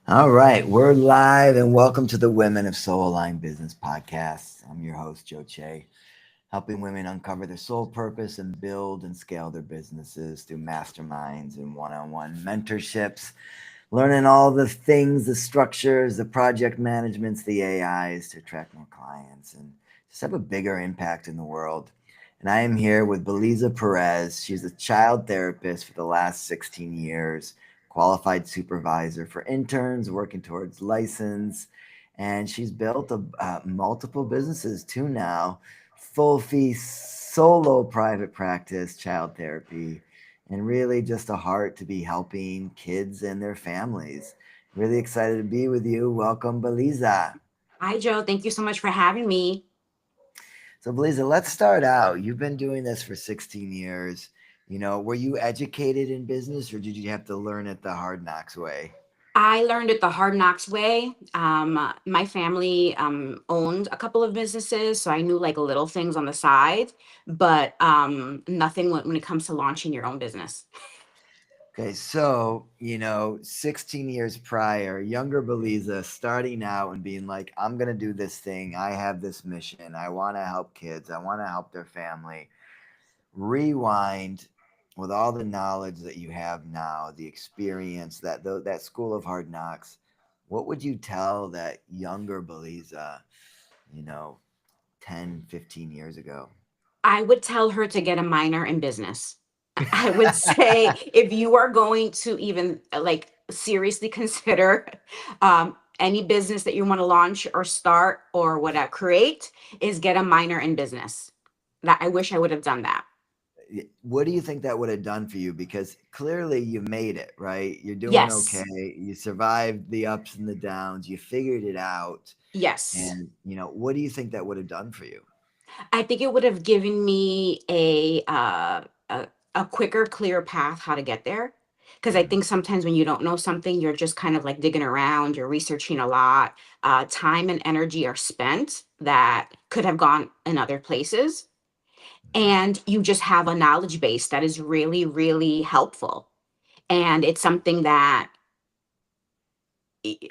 All right, we're live and welcome to the Women of Soul Aligned Business Podcast. I'm your host, Joe Che, helping women uncover their soul purpose and build and scale their businesses through masterminds and one on one mentorships, learning all the things, the structures, the project managements, the AIs to attract more clients and just have a bigger impact in the world. And I am here with Beliza Perez. She's a child therapist for the last 16 years, qualified supervisor for interns, working towards license. And she's built multiple businesses too now, full fee, solo private practice, child therapy, and really just a heart to be helping kids and their families. Really excited to be with you. Welcome, Beliza. Hi, Joe. Thank you so much for having me. So, Beliza, let's start out. You've been doing this for 16 years. Were you educated in business or did you have to learn it the hard knocks way? I learned it the hard knocks way. My family owned a couple of businesses, so I knew like little things on the side, but nothing when it comes to launching your own business. Okay, so, 16 years prior, younger Beliza starting out and being like, I'm going to do this thing. I have this mission. I want to help kids. I want to help their family. Rewind with all the knowledge that you have now, the experience, that school of hard knocks. What would you tell that younger Beliza, you know, 10, 15 years ago? I would tell her to get a minor in business. I would say if you are going to even seriously consider any business that you want to launch or start or whatever create, is get a minor in business. That I wish I would have done that. What do you think that would have done for you? Because clearly you made it, right? You're doing okay. Yes. You survived the ups and the downs. You figured it out. Yes. And, what do you think that would have done for you? I think it would have given me a quicker, clear path how to get there. Because I Mhm. think sometimes when you don't know something, you're just kind of like digging around, you're researching a lot. Time and energy are spent that could have gone in other places. And you just have a knowledge base that is really, really helpful. And it's something that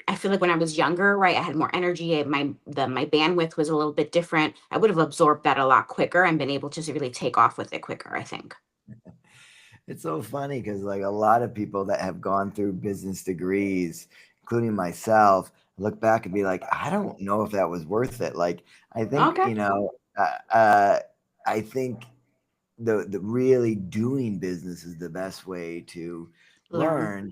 I feel like when I was younger, right, I had more energy. My bandwidth was a little bit different. I would have absorbed that a lot quicker and been able to really take off with it quicker, I think. It's so funny because like a lot of people that have gone through business degrees, including myself, look back and be like, I don't know if that was worth it. Like, I think, Okay. I think the really doing business is the best way to Learn.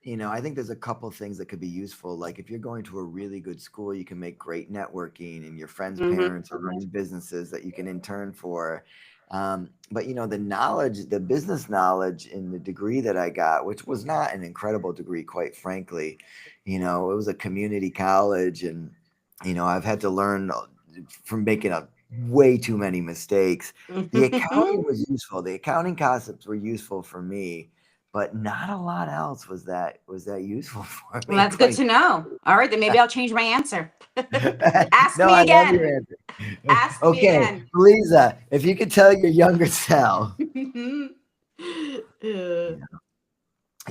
learn. I think there's a couple things that could be useful. Like if you're going to a really good school, you can make great networking, and your friends' Hmm. parents are running businesses that you can intern for. But the knowledge, the business knowledge in the degree that I got, which was not an incredible degree, quite frankly, it was a community college, and I've had to learn from making a way too many mistakes. The accounting Well, was useful. The accounting concepts were useful for me, but not a lot else was that useful for me. that's good Quite. to know. All right, then maybe I'll change my answer. Ask No, me I love again. your answer. Ask me Okay, again. Lisa, if you could tell your younger self,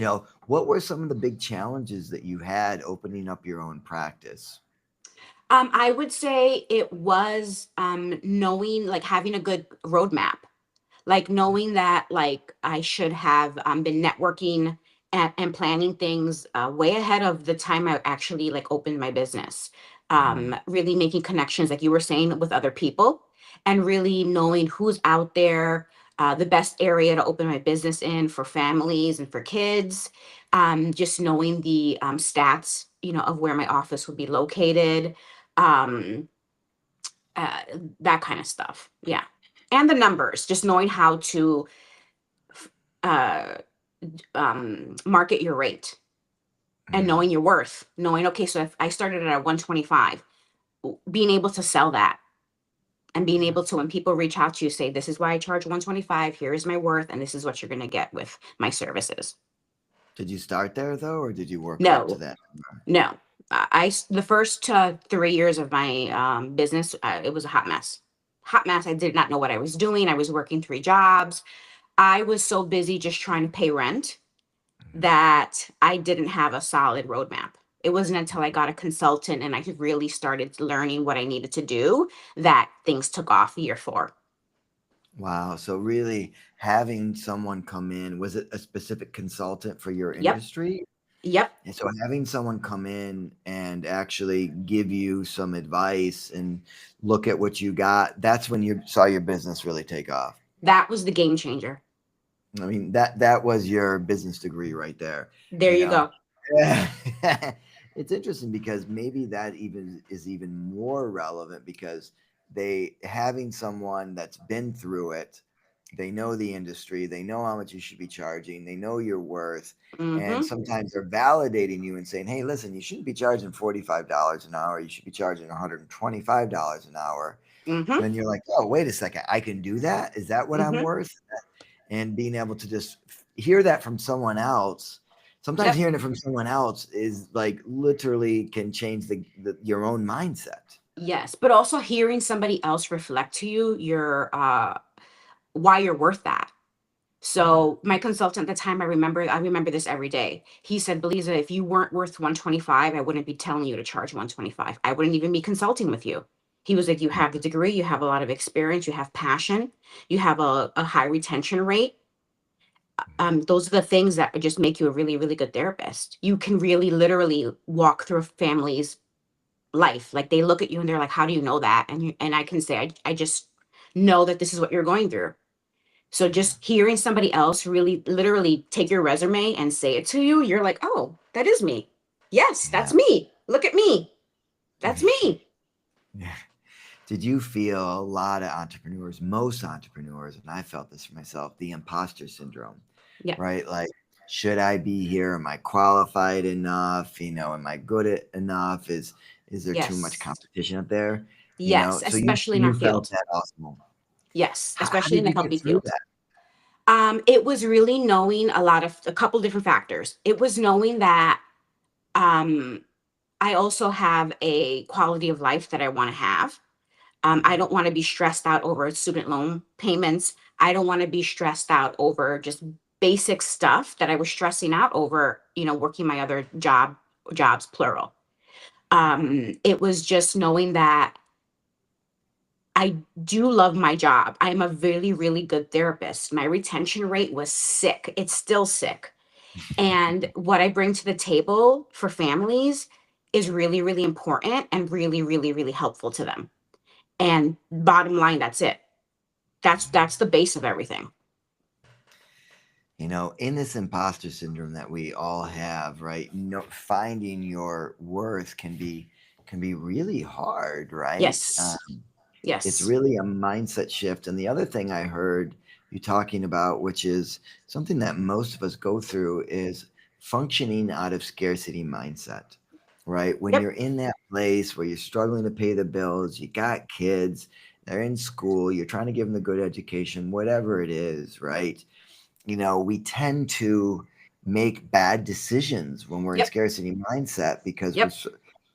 Uh, what were some of the big challenges that you had opening up your own practice? I would say it was knowing, like having a good roadmap, like knowing that like I should have been networking and planning things way ahead of the time I actually like opened my business. Mhm. Really making connections, like you were saying, with other people, and really knowing who's out there, the best area to open my business in for families and for kids. Just knowing the stats, of where my office would be located. Um, uh, that kind of stuff. Yeah. And the numbers, just knowing how to uh, market your rate and Mhm. knowing your worth. Knowing, okay, so if I started at 125, being able to sell that and being Yeah. able to, when people reach out to you, say, this is why I charge 125, here is my worth, and this is what you're going to get with my services. Did you start there though, or did you work up to No, that? no. The first 3 years of my business, it was a hot mess. Hot mess. I did not know what I was doing. I was working 3 jobs. I was so busy just trying to pay rent Mhm. that I didn't have a solid roadmap. It wasn't until I got a consultant and I really started learning what I needed to do that things took off year 4. Wow. So really having someone come in, was it a specific consultant for your Yep. industry? Yep. And so having someone come in and actually give you some advice and look at what you got, that's when you saw your business really take off. That was the game changer. I mean, that was your business degree right there, There you you know. go. Yeah. It's interesting because maybe that even is even more relevant because they having someone that's been through it, they know the industry, they know how much you should be charging, they know your worth, and Mm-hmm. sometimes they're validating you and saying, "Hey, listen, you shouldn't be charging $45 an hour. You should be charging $125 an hour." Mm-hmm. Then you're like, "Oh, wait a second, I can do that? Is that what I'm Mm-hmm. worth?" And being able to just hear that from someone else, sometimes Yep. hearing it from someone else is like literally can change your own mindset. Yes. But also hearing somebody else reflect to you your why you're worth that. Mhm. So my consultant at the time, I remember this every day. He said, Beliza, if you weren't worth 125, I wouldn't be telling you to charge 125. I wouldn't even be consulting with you. He was like, you have the degree, you have a lot of experience, you have passion, you have a high retention rate. Those are the things that just make you a really, really good therapist. You can really literally walk through a family's life. Like they look at you and they're like, how do you know that? And I can say, I just know that this is what you're going through. So Yeah. just hearing somebody else really literally take your resume and say it to you, you're like, oh, that is me. Yes, Yeah. that's me. Look at me. That's me. Yeah. Did you feel a lot of entrepreneurs, most entrepreneurs, and I felt this for myself, the imposter syndrome, Yeah. right? Like, should I be here? Am I qualified enough? Am I good at enough? Is there too much Yes. competition up there? Yes. So you Especially in our you felt field. that also. Yes. How Especially in did the you get healthy through field. that? It was really knowing a couple different factors. It was knowing that um, I also have a quality of life that I want to have. I Mhm. don't want to be stressed out over student loan payments. I don't want to be stressed out over just basic stuff that I was stressing out over, working my other jobs, plural. It was just knowing that I do love my job. I'm a really, really good therapist. My retention rate was sick. It's still sick. And what I bring to the table for families is really, really important and really, really, really helpful to them. And bottom line, that's it. That's the base of everything. In this imposter syndrome that we all have, right? Finding your worth can be really hard, right? Yes. It's Yes. really a mindset shift. And the other thing I heard you talking about, which is something that most of us go through, is functioning out of scarcity mindset, right? When Yep. you're in that place where you're struggling to pay the bills, you got kids, they're in school, you're trying to give them a good education, whatever it is, right? We tend to make bad decisions when we're in Yep. scarcity mindset because Yep.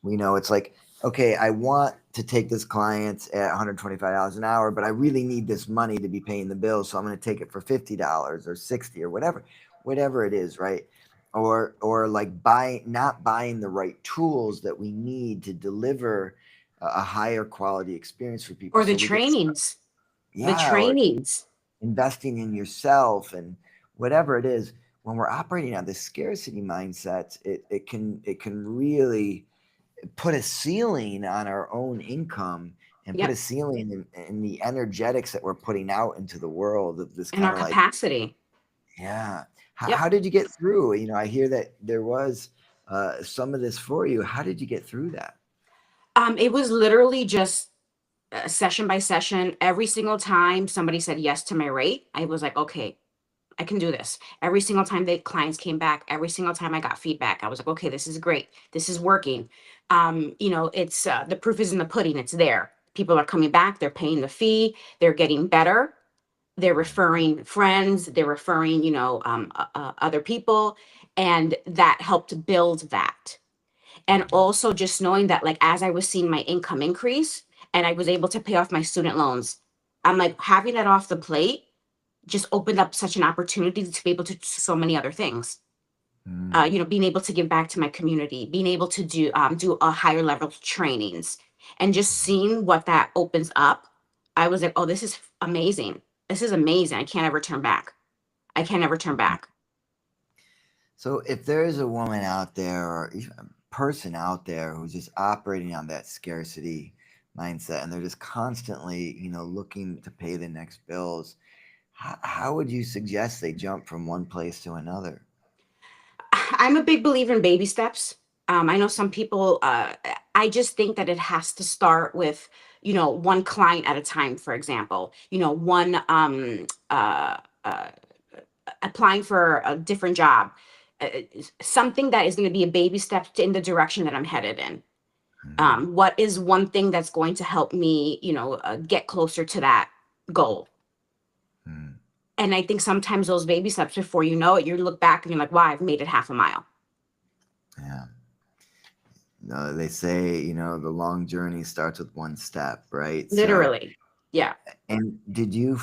we know it's like, okay, I want to take this client at $125 an hour, but I really need this money to be paying the bills, so I'm going to take it for $50 or 60 or whatever it is, right? Or like not buying the right tools that we need to deliver a higher quality experience for people. Or the So we get trainings. The yeah, or trainings. investing in yourself and whatever it is. When we're operating on this scarcity mindset, it can really put a ceiling on our own income and put a Yep. ceiling in the energetics that we're putting out into the world of this And our kind of like, capacity. yeah. How Yep. did you get through? I hear that there was some of this for you. How did you get through that? It was literally just session by session. Every single time somebody said yes to my rate, I was like, okay, I can do this. Every single time the clients came back, every single time I got feedback, I was like, okay, this is great. This is working. It's the proof is in the pudding. It's there. People are coming back. They're paying the fee. They're getting better. They're referring friends. They're referring, other people, and that helped build that. And also just knowing that, like, as I was seeing my income increase and I was able to pay off my student loans, I'm like having that off the plate just opened up such an opportunity to be able to do so many other things. Mm, Being able to give back to my community, being able to do a higher level of trainings, and just seeing what that opens up. I was like, oh, this is amazing. This is amazing. I can't ever turn back. I can't ever turn mm. back. So if there is a woman out there or even a person out there who's just operating on that scarcity mindset and they're just constantly, looking to pay the next bills, how would you suggest they jump from one place to another? I'm a big believer in baby steps. I know some people, I just think that it has to start with, one client at a time, for example, one, uh, applying for a different job, something that is going to be a baby step in the direction that I'm headed in. Mm, What is one thing that's going to help me, get closer to that goal? mm, And I think sometimes those baby steps, before you know it, you look back and you're like, wow, I've made it half a mile. yeah. No, they say, the long journey starts with one step, right? So, Literally. Yeah. and did you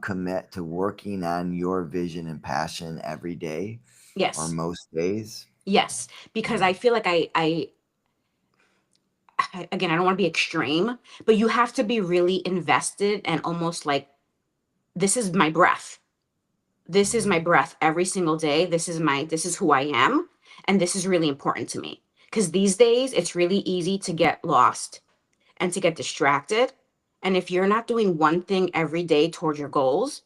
commit to working on your vision and passion every day or Yes. most days? Yes. Because Yeah. I feel like again, I don't want to be extreme, but you have to be really invested and almost like, this is my breath. This is my Mm, breath every single day. This is who I am. And this is really important to me. Because these days, it's really easy to get lost and to get distracted. And if you're not doing one thing every day toward your goals,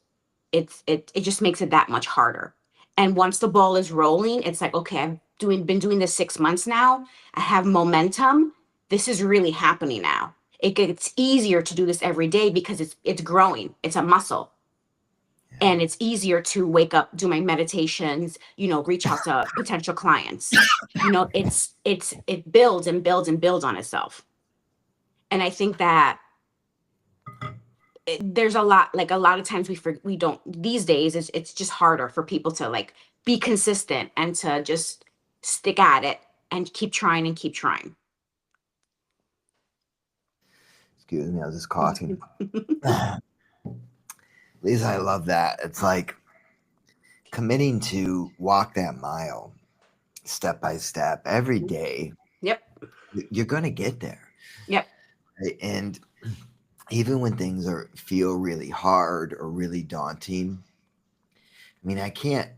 it just makes it that much harder. And once the ball is rolling, it's like, okay, been doing this 6 months now. I have momentum. This is really happening now. It gets easier to do this every day because it's growing. It's a muscle. yeah. And it's easier to wake up, do my meditations, reach out to potential clients. It builds and builds and builds on itself. And I think that there's a lot of times we don't, these days it's just harder for people to like be consistent and to just stick at it and keep trying and keep trying. Excuse me, I was just coughing. Lisa, I love that. It's like committing to walk that mile step by step every day. Yep. You're going to get there. Yep. Right? And even when things feel really hard or really daunting, I mean, I can't,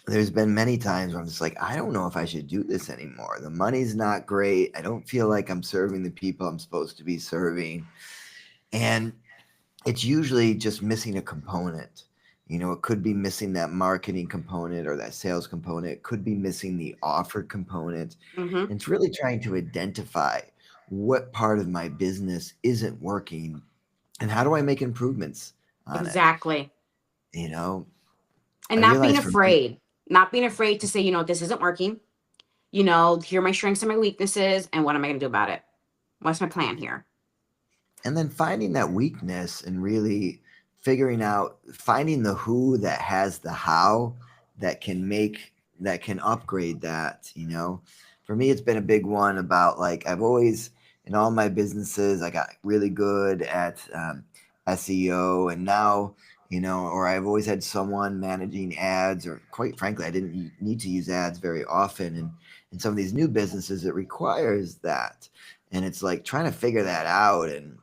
there's been many times where I'm just like, I don't know if I should do this anymore. The money's not great. I don't feel like I'm serving the people I'm supposed to be serving. And it's usually just missing a component. It could be missing that marketing component or that sales component. It could be missing the offer component. Hmm. And it's really trying to identify what part of my business isn't working and how do I make improvements on it. Exactly. You know, I And realize for me, not being afraid to say, this isn't working. Here are my strengths and my weaknesses, and what am I going to do about it? What's my plan here? and then finding that weakness and really figuring out, finding the who that has the how that can upgrade that. For me, it's been a big one about like, I've always, in all my businesses, I got really good at SEO, and now, or I've always had someone managing ads, or quite frankly, I didn't need to use ads very often. And in some of these new businesses, it requires that. And it's like trying to figure that out. And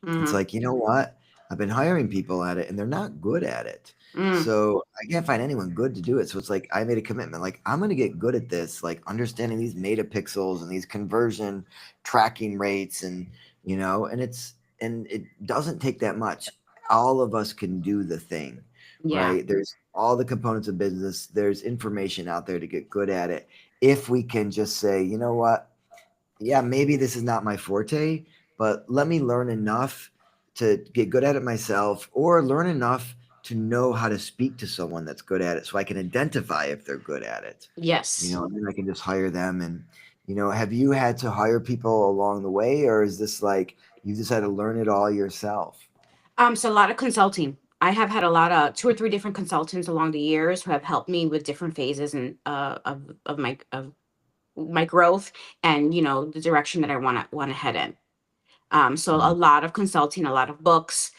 it's Hmm. like, you know what? I've been hiring people at it and they're not good at it. Mm. So I can't find anyone good to do it. So it's like I made a commitment. Like I'm gonna get good at this, like understanding these metapixels and these conversion tracking rates and it doesn't take that much. All of us can do the thing, Yeah. right? There's all the components of business, there's information out there to get good at it. If we can just say, you know what? Yeah, maybe this is not my forte, but let me learn enough to get good at it myself or learn enough to know how to speak to someone that's good at it so I can identify if they're good at it. Yes. And then I can just hire them. And, have you had to hire people along the way, or is this like you just had to learn it all yourself? So a lot of consulting. I have had a lot of two or three different consultants along the years who have helped me with different phases and of my growth, and the direction that I want to head in. So a Mm, lot of consulting, a lot of books,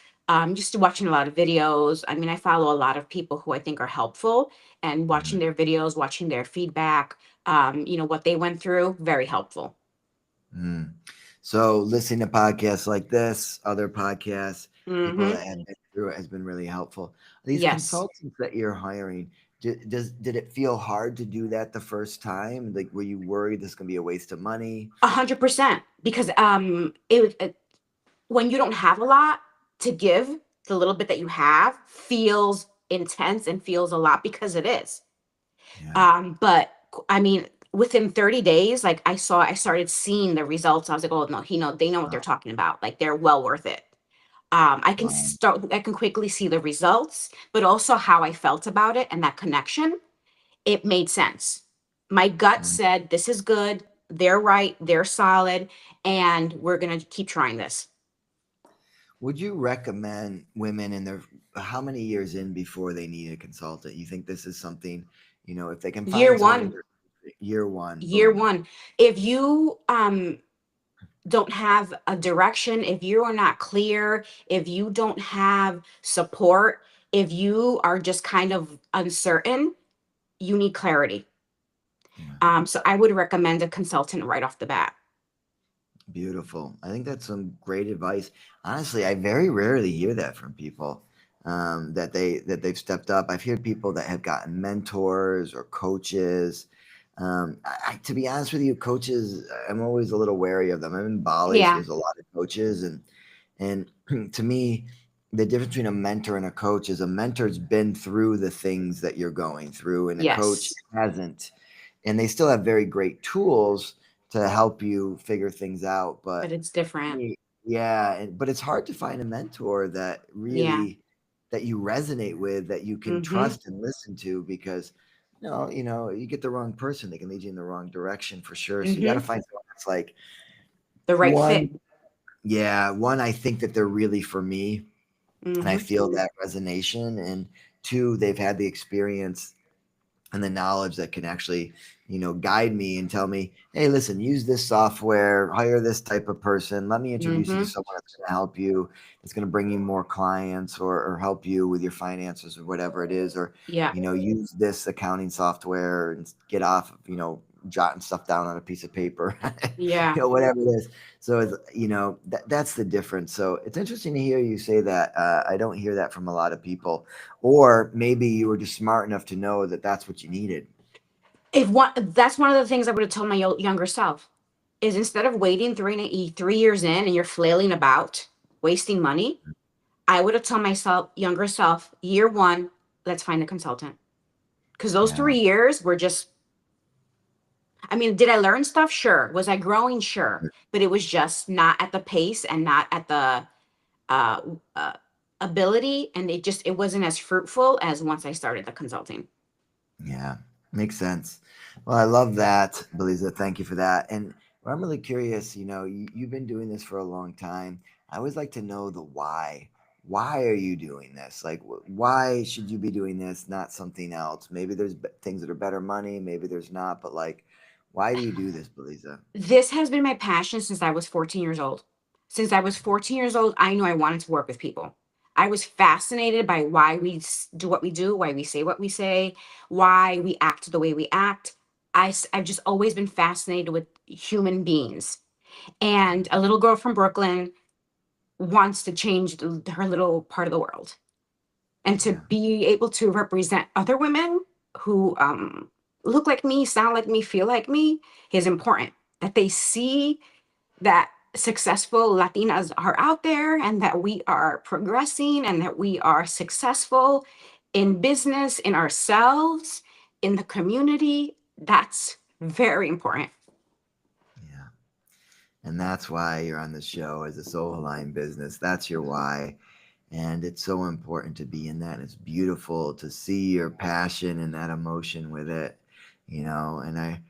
Just watching a lot of videos. I mean, I follow a lot of people who I think are helpful, and watching Mhm. their videos, watching their feedback, what they went through, very helpful. Mm. So listening to podcasts like this, other podcasts, people Hmm. that have been through it has been really helpful. These Yes. consultants that you're hiring, did it feel hard to do that the first time? Like, were you worried this is gonna be a waste of money? 100%, because when you don't have a lot to give, the little bit that you have feels intense and feels a lot, because it is. Yeah. But I mean, within 30 days, like I started seeing the results. I was like, oh no, they know what they're Wow. talking about. Like, they're well worth it. Wow. I can quickly see the results, but also how I felt about it, and that connection, it made sense. My gut Mm. said, this is good. They're right. They're solid. And we're going to keep trying this. Would you recommend women in their how many years in before they need a consultant? You think this is something, if they can Year find someone in one, their year one, year boom. one. If you don't have a direction, if you are not clear, if you don't have support, if you are just kind of uncertain, you need clarity. Yeah. So I would recommend a consultant right off the bat. Beautiful. I think that's some great advice. Honestly, I very rarely hear that from people that they've stepped up. I've heard people that have gotten mentors or coaches. To be honest with you, coaches, I'm always a little wary of them. I'm in Bali, so Yeah. there's a lot of coaches, and to me, the difference between a mentor and a coach is a mentor's been through the things that you're going through, and a coach Yes. hasn't, and they still have very great tools to help you figure things out. But But it's different. yeah, but it's hard to find a mentor that Yeah. really that you resonate with, that you can Hmm. trust and listen to, because you get the wrong person, they can lead you in the wrong direction for sure. So you got to Hmm. find someone that's like The right fit. one, yeah, one, I think that they're really for me, and I Hmm. feel that resonation, and two, they've had the experience and the knowledge that can actually guide me and tell me, hey, listen, use this software, hire this type of person, let me introduce you to Hmm. someone that's going to help you, that's going to bring you more clients, or help you with your finances or whatever it is, or Yeah. use this accounting software and get off of jotting stuff down on a piece of paper, Yeah. whatever it is. So it's, that's the difference. So it's interesting to hear you say that. I don't hear that from a lot of people. Or maybe you were just smart enough to know that that's what you needed. That's one of the things I would have told my younger self, is instead of waiting 3 years in and you're flailing about, wasting money, I would have told myself, younger self, year one, let's find a consultant. Because those Yeah. 3 years were just, I mean, did I learn stuff? Sure. Was I growing? Sure. But it was just not at the pace and not at the uh, uh, ability. And it wasn't as fruitful as once I started the consulting. Yeah. Makes sense. Well, I love that, Beliza. Thank you for that. And I'm really curious, you've been doing this for a long time. I always like to know the why. Why are you doing this? Like, why should you be doing this, not something else? Maybe there's things that are better money, maybe there's not, but like, why do you do this, Beliza? This has been my passion since I was 14 years old. Since I was 14 years old, I knew I wanted to work with people. I was fascinated by why we do what we do, why we say what we say, why we act the way we act. I've just always been fascinated with human beings. And a little girl from Brooklyn wants to change her little part of the world. And to Yeah. be able to represent other women who look like me, sound like me, feel like me is important. That they see that successful Latinas are out there, and that we are progressing, and that we are successful in business, in ourselves, in the community. That's very important. Yeah. And that's why you're on the show as a soul aligned business. That's your why. And it's so important to be in that. It's beautiful to see your passion and that emotion with it, and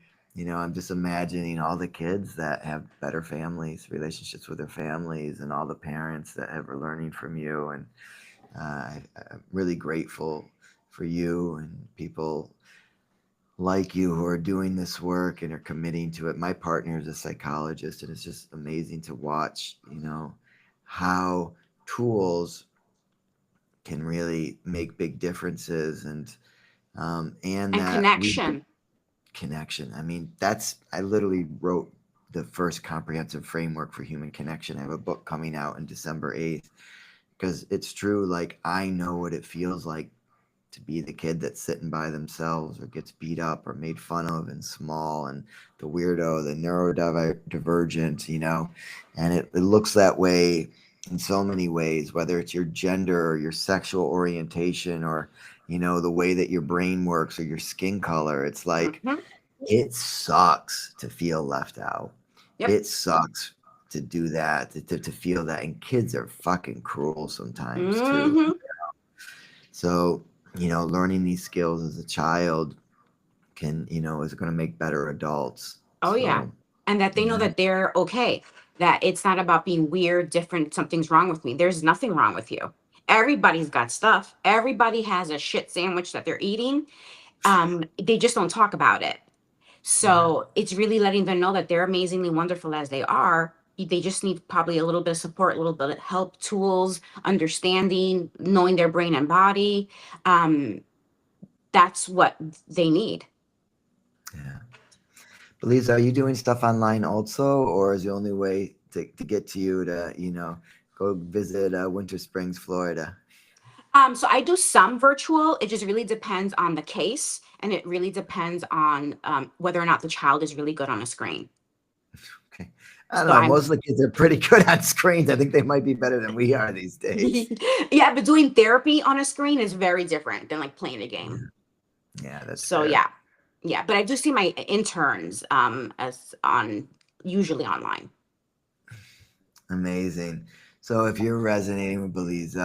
I'm just imagining all the kids that have better families, relationships with their families, and all the parents that are learning from you. And I'm really grateful for you and people like you who are doing this work and are committing to it. My partner is a psychologist, and it's just amazing to watch, how tools can really make big differences, and And that we connection. connection. I mean, I literally wrote the first comprehensive framework for human connection. I have a book coming out in December 8th, because it's true. Like, I know what it feels like to be the kid that's sitting by themselves or gets beat up or made fun of and small, and the weirdo, the neurodivergent, and it looks that way in so many ways, whether it's your gender or your sexual orientation, or the way that your brain works or your skin color. It's like, Mhm. it sucks to feel left out. Yep. It sucks to do that, to feel that. And kids are fucking cruel sometimes too. Hmm. So, learning these skills as a child is going to make better adults. Oh yeah. So, And that they know yeah, that they're okay, that it's not about being weird, different, something's wrong with me. There's nothing wrong with you. Everybody's got stuff. Everybody has a shit sandwich that they're eating. They just don't talk about it. yeah, So it's really letting them know that they're amazingly wonderful as they are. They just need probably a little bit of support, a little bit of help, tools, understanding, knowing their brain and body. Um, that's what they need. yeah. Belize, are you doing stuff online also, or is the only way to get to you to, go visit Winter Springs, Florida? So I do some virtual. It just really depends on the case, and it really depends on whether or not the child is really good on a screen. Okay. I don't So know. I'm Most of the kids are pretty good on screens. I think they might be better than we are these days. yeah, but doing therapy on a screen is very different than like playing a game. Yeah, yeah, that's So fair. yeah, yeah. But I do see my interns as on usually online. Amazing. So if you're resonating with Belize,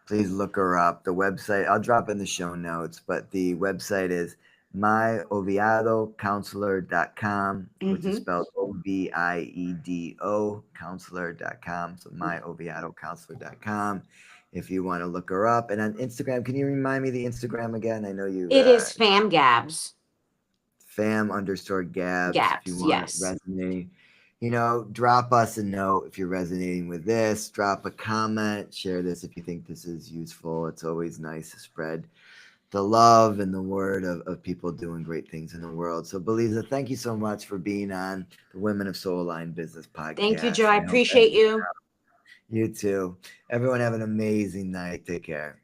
please look her up. The website, I'll drop in the show notes, but the website is myoviadocounselor.com, which is Hmm. spelled Oviedo counselor.com. So myoviadocounselor.com if you want to look her up. And on Instagram, can you remind me the Instagram again? I know you, It is Fam Gabs. fam_gabs, if you Gabs, want yes. resonating. Drop us a note if you're resonating with this. Drop a comment. Share this if you think this is useful. It's always nice to spread the love and the word of people doing great things in the world. So, Beliza, thank you so much for being on the Women of Soul Line Business Thank you, Joe. podcast. I And I hope appreciate you. you too. Everyone have an amazing night. Take care.